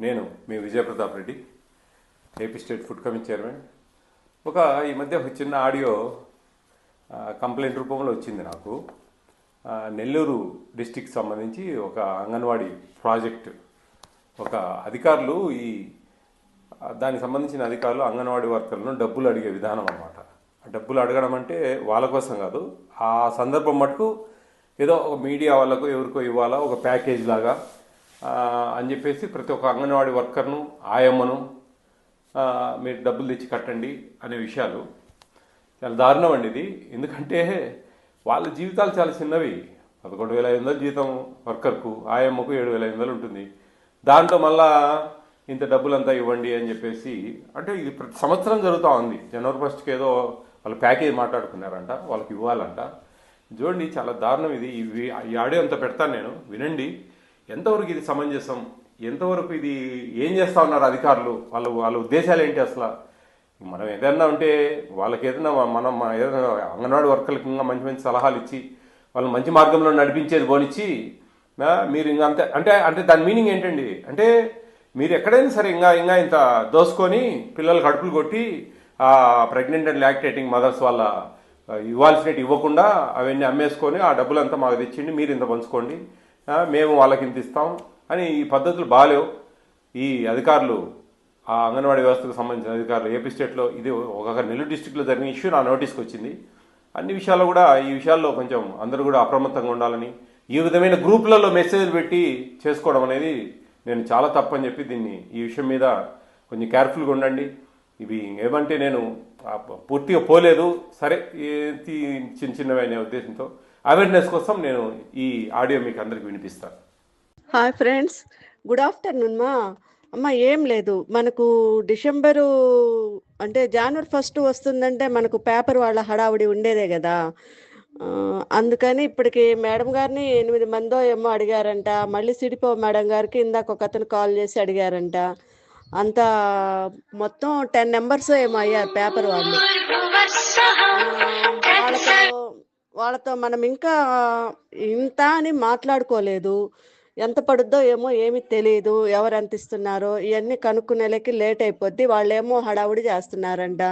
నేను మీ Vijayapratap Reddy, AP state food commission chairman. ఈ మధ్య ఒక చిన్న ఆడియో కంప్లైంట్ రూపంలో వచ్చింది నాకు. నెల్లూరు డిస్టిక్ సంబంధించి ఒక అంగన్వాడీ ప్రాజెక్ట్ ఒక అధికారులు దానికి సంబంధించిన అధికారులు అంగన్వాడీ వర్కర్లను డబ్బులు అడిగే విధానం అన్నమాట. డబ్బులు అడగడం అంటే వాళ్ళ కోసం కాదు, ఆ సందర్భం మటుకు ఏదో ఒక మీడియా వాళ్ళకు ఎవరికో ఇవ్వాలా ఒక ప్యాకేజ్ లాగా అని చెప్పేసి ప్రతి ఒక్క అంగన్వాడీ వర్కర్ను ఆయమ్మను మీరు డబ్బులు తెచ్చి కట్టండి అనే విషయాలు చాలా దారుణం అండి ఇది. ఎందుకంటే వాళ్ళ జీవితాలు చాలా చిన్నవి. 11,500 జీతం వర్కర్కు, ఆయమ్మకు 7,500 ఉంటుంది. దాంట్లో మళ్ళా ఇంత డబ్బులంతా ఇవ్వండి అని చెప్పేసి, అంటే ఇది ప్రతి సంవత్సరం జరుగుతూ ఉంది. జనవరి 1st ఏదో వాళ్ళు ప్యాకేజ్ మాట్లాడుకున్నారంట, వాళ్ళకి ఇవ్వాలంట. చూడండి, చాలా దారుణం ఇది. ఈ ఆడియో అంతా పెడతాను నేను, వినండి. ఎంతవరకు ఇది సమంజసం, ఎంతవరకు ఇది ఏం చేస్తూ ఉన్నారు అధికారులు, వాళ్ళ ఉద్దేశాలు ఏంటి అసలు. మనం ఏదైనా ఉంటే వాళ్ళకి ఏదైనా ఏదైనా అంగన్వాడీ వర్కర్లకు ఇంకా మంచి మంచి సలహాలు ఇచ్చి వాళ్ళు మంచి మార్గంలో నడిపించేది పోనిచ్చి మీరు ఇంకా అంతే అంటే అంటే దాని మీనింగ్ ఏంటండి అంటే మీరు ఎక్కడైనా సరే ఇంకా ఇంత దోసుకొని పిల్లలు కడుపులు కొట్టి ప్రెగ్నెంట్ అండ్ లాక్టేటింగ్ మదర్స్ వాళ్ళ ఇవ్వాల్సినట్టు ఇవ్వకుండా అవన్నీ అమ్మేసుకొని ఆ డబ్బులంతా మాకు తెచ్చిండి, మీరు ఇంత పంచుకోండి, మేము వాళ్ళకి ఇంత ఇస్తాం అని ఈ పద్ధతులు బాగాలేవు. ఈ అధికారులు, ఆ అంగన్వాడీ వ్యవస్థకు సంబంధించిన అధికారులు ఏపీ స్టేట్లో, ఇది ఒక నెల్లూరు డిస్టిక్లో జరిగిన ఇష్యూ నా నోటీస్కి వచ్చింది. అన్ని విషయాల్లో కూడా ఈ విషయాల్లో కొంచెం అందరూ కూడా అప్రమత్తంగా ఉండాలని, ఈ విధమైన గ్రూపులలో మెసేజ్లు పెట్టి చేసుకోవడం అనేది నేను చాలా తప్పని చెప్పి ఈ విషయం మీద కొంచెం కేర్ఫుల్గా ఉండండి. ఇవి ఏమంటే నేను పూర్తిగా పోలేదు, సరే చిన్న చిన్నవి అనే ఉద్దేశంతో అవేర్నెస్ కోసం నేను ఈ ఆడియో మీకు అందరికి వినిపిస్తాను. Hi friends, good afternoon. అమ్మ ఏం లేదు, మనకు డిసెంబరు అంటే జనవరి 1 వస్తుందంటే మనకు పేపర్ వాళ్ళ హడావుడి ఉండేదే కదా. అందుకని ఇప్పటికి మేడం గారిని 8 మందో ఏమో అడిగారంట. మళ్ళీ సిడిపో మేడం గారికి ఇందాక ఒక అతను కాల్ చేసి అడిగారంట. అంతా మొత్తం 10 నెంబర్స్ ఏమో అయ్యారు పేపర్ వాళ్ళు. వాళ్ళతో మనం ఇంకా ఇంత అని మాట్లాడుకోలేదు. ఎంత పడుద్దో ఏమో ఏమి తెలియదు, ఎవరు ఎంత ఇస్తున్నారో ఇవన్నీ కనుక్కునేలకి లేట్ అయిపోద్ది. వాళ్ళేమో హడావుడి చేస్తున్నారంట.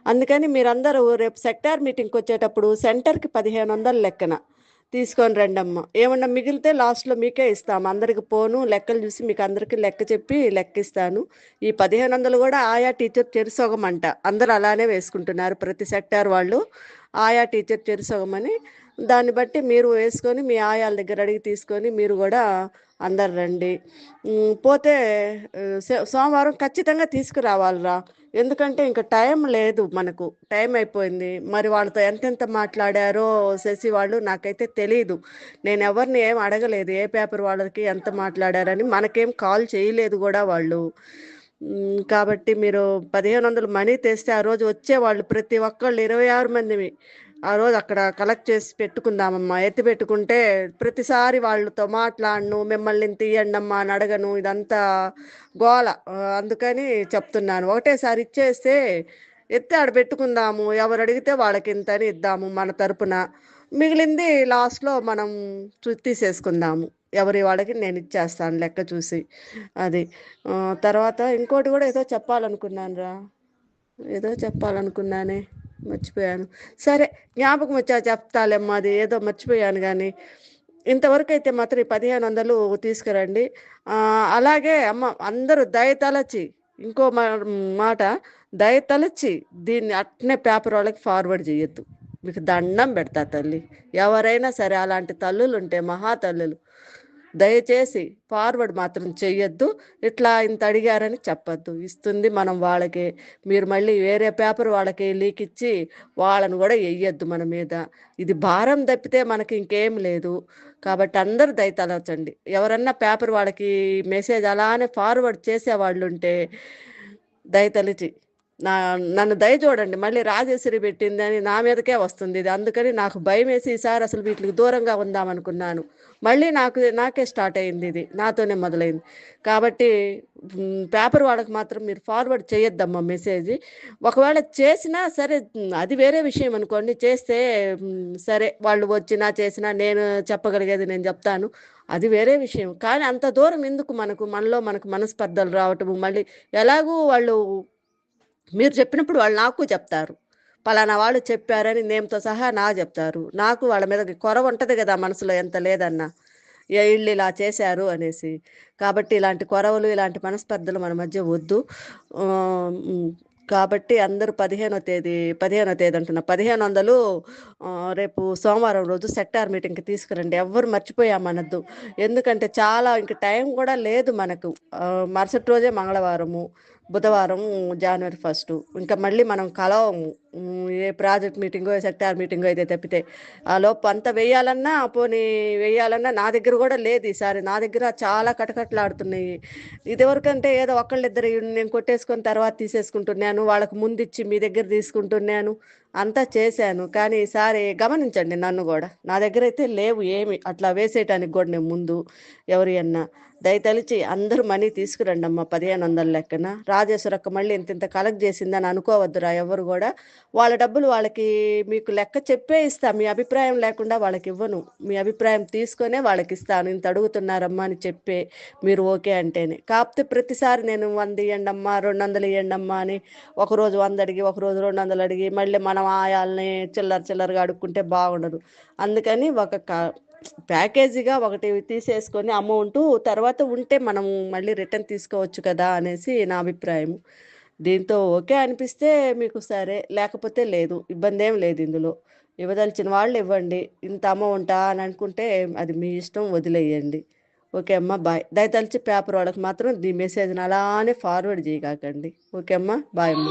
అందుకని మీరందరూ రేపు సెక్టార్ మీటింగ్కి వచ్చేటప్పుడు సెంటర్కి 1,500 లెక్కన తీసుకొని రండమ్మ. ఏమన్నా మిగిలితే లాస్ట్లో మీకే ఇస్తాము. అందరికి పోను లెక్కలు చూసి మీకు అందరికీ లెక్క చెప్పి లెక్కిస్తాను. ఈ 1,500 కూడా ఆయా టీచర్ చెరుసొగమంట. అందరూ అలానే వేసుకుంటున్నారు ప్రతి సెక్టార్ వాళ్ళు, ఆయా టీచర్ చెరుసొగమని. దాన్ని బట్టి మీరు వేసుకొని మీ ఆయాల దగ్గర అడిగి తీసుకొని మీరు కూడా అందరు రండి. పోతే సోమవారం ఖచ్చితంగా తీసుకురావాలిరా, ఎందుకంటే ఇంకా టైం లేదు, మనకు టైం అయిపోయింది. మరి వాళ్ళతో ఎంతెంత మాట్లాడారో శశి వాళ్ళు నాకైతే తెలీదు. నేను ఎవరిని ఏం అడగలేదు ఏ పేపర్ వాళ్ళకి ఎంత మాట్లాడారని, మనకేం కాల్ చేయలేదు కూడా వాళ్ళు. కాబట్టి మీరు 1,500 మనీ తెస్తే ఆ రోజు వచ్చేవాళ్ళు ప్రతి ఒక్కళ్ళు 26 మందిమి ఆ రోజు అక్కడ కలెక్ట్ చేసి పెట్టుకుందామమ్మా. ఎత్తి పెట్టుకుంటే ప్రతిసారి వాళ్ళతో మాట్లాడను, మిమ్మల్ని తీయండి అమ్మా అని అడగను, ఇదంతా గోల. అందుకని చెప్తున్నాను, ఒకటేసారి ఇచ్చేస్తే ఎత్తి ఆడ పెట్టుకుందాము, ఎవరు అడిగితే వాళ్ళకి ఇంతని ఇద్దాము మన తరపున. మిగిలింది లాస్ట్లో మనం తీసేసుకుందాము, ఎవరి వాళ్ళకి నేను ఇచ్చేస్తాను లెక్క చూసి. అది తర్వాత ఇంకోటి కూడా ఏదో చెప్పాలనుకున్నానే, మర్చిపోయాను. సరే, జ్ఞాపకం వచ్చా చెప్తాలేమ్మా. అది ఏదో మర్చిపోయాను కానీ ఇంతవరకు అయితే మాత్రం ఈ 1,500 తీసుకురండి. అలాగే అమ్మ అందరూ దయతలచి, ఇంకో మాట, దయతలచి దీన్ని అట్నే పేపర్ వాళ్ళకి ఫార్వర్డ్ చేయొద్దు. మీకు దండం పెడతా తల్లి, ఎవరైనా సరే అలాంటి తల్లులు ఉంటే మహా తల్లులు, దయచేసి ఫార్వర్డ్ మాత్రం చెయ్యొద్దు. ఇట్లా ఇంత అడిగారని చెప్పద్దు. ఇస్తుంది మనం వాళ్ళకే. మీరు మళ్ళీ వేరే పేపర్ వాళ్ళకి లీక్ ఇచ్చి వాళ్ళని కూడా వెయ్యొద్దు మన మీద. ఇది భారం తప్పితే మనకి ఇంకేం లేదు. కాబట్టి అందరూ దయతలచండి. ఎవరన్నా పేపర్ వాళ్ళకి మెసేజ్ అలానే ఫార్వర్డ్ చేసేవాళ్ళు ఉంటే దయతలిచి నన్ను దయ చూడండి. మళ్ళీ రాజేశ్వరి పెట్టింది అని నా మీదకే వస్తుంది ఇది. అందుకని నాకు భయం వేసి ఈసారి అసలు వీటికి దూరంగా ఉందామనుకున్నాను. మళ్ళీ నాకే స్టార్ట్ అయింది, ఇది నాతోనే మొదలైంది. కాబట్టి పేపర్ వాళ్ళకి మాత్రం మీరు ఫార్వర్డ్ చేయొద్దమ్మా మెసేజ్. ఒకవేళ చేసినా సరే, అది వేరే విషయం అనుకోండి. చేస్తే సరే, వాళ్ళు వచ్చినా చేసినా నేను చెప్పగలిగేది నేను చెప్తాను, అది వేరే విషయం. కానీ అంత దూరం ఎందుకు మనకు మనస్పర్ధలు రావటము. మళ్ళీ ఎలాగూ వాళ్ళు మీరు చెప్పినప్పుడు వాళ్ళు నాకు చెప్తారు. పలానా వాళ్ళు చెప్పారని నేమ్‌తో సహా నాకు చెప్తారు. నాకు వాళ్ళ మీద కొరవ ఉంటది గదా మనసులో, ఎంత లేదన్నా. ఈళ్ళు ఇలా చేశారు అనేసి. కాబట్టి ఇలాంటి కొరవలు, ఇలాంటి మనస్పర్ధలు మన మధ్య వద్దు. హ్మ్. కాబట్టి అందరూ 15వ తేదీ అంటున్నా, 1500 రేపు సోమవారం రోజు సెక్టార్ మీటింగ్‌కి తీసుకురండి. ఎవ్వరు మర్చిపోయామనొద్దు. ఎందుకంటే చాలా ఇంక టైం గూడా లేదు మనకు. మరుసటి రోజే మంగళవారము. బుధవారం జనవరి 1. ఇంకా మళ్ళీ మనం కలవము. ఏ ప్రాజెక్ట్ మీటింగో, సెక్టార్ మీటింగో అయితే తప్పితే. ఆలోపు అంతా వెయ్యాలన్నా నా దగ్గర గూడా లేదు ఈసారి. నా దగ్గర చాలా కటకట్లాడుతున్నాయి. ఇదివరకంటే ఏదో ఒకళ్ళిద్దరు నేను కొట్టేసుకొని తర్వాత తీసేసుకుంటున్నాను. వాళ్ళకి ముందిచ్చి మీ దగ్గర తీసుకుంటున్నాను. అంతా చేశాను. కానీ ఈసారి గమనించండి నన్ను గూడా. నా దగ్గరైతే లేవు ఏమి. అట్లా వేసేయటానికి గూడా నేను ముందు ఎవరియన్నా. దయతలిచి అందరూ మనీ తీసుకురండమ్మా 1500 లెక్కన. రాజేశ్వరక్క మళ్ళీ ఇంతింత కలెక్ట్ చేసిందని అనుకోవద్దురా ఎవరు గూడా. వాళ్ళ డబ్బులు వాళ్ళకి మీకు లెక్క చెప్పే ఇస్తా. మీ అభిప్రాయం లేకుండా వాళ్ళకివ్వను. మీ అభిప్రాయం తీసుకొనే వాళ్ళకిస్తాను. ఇంత అడుగుతున్నారమ్మా అని చెప్పే మీరు ఓకే అంటేనే. కాకపోతే ప్రతిసారి నేను 100 ఇయ్యండమ్మా, 200 ఇయ్యండమ్మా అని ఒకరోజు 100 అడిగి, ఒకరోజు 200 అడిగి, మళ్ళీ మనం ఆయాల్ని చిల్లరగా అడుక్కుంటే బాగుండదు. అందుకని ప్యాకేజీగా ఒకటి తీసేసుకొని అమౌంటు తర్వాత ఉంటే మనం మళ్ళీ రిటర్న్ తీసుకోవచ్చు కదా అనేసి నా అభిప్రాయం. దీంతో ఓకే అనిపిస్తే మీకు సరే, లేకపోతే లేదు. ఇబ్బందేం లేదు ఇందులో. ఇవ్వదలిచిన వాళ్ళు ఇవ్వండి. ఇంత అమౌంటా అని అనుకుంటే అది మీ ఇష్టం, వదిలేయండి. ఓకే అమ్మా, బాయ్. దయతలిచి పేపర్ వాళ్ళకి మాత్రం మెసేజ్‌ని అలానే ఫార్వర్డ్ చేయగాకండి. ఓకే అమ్మా, బాయ్ అమ్మా.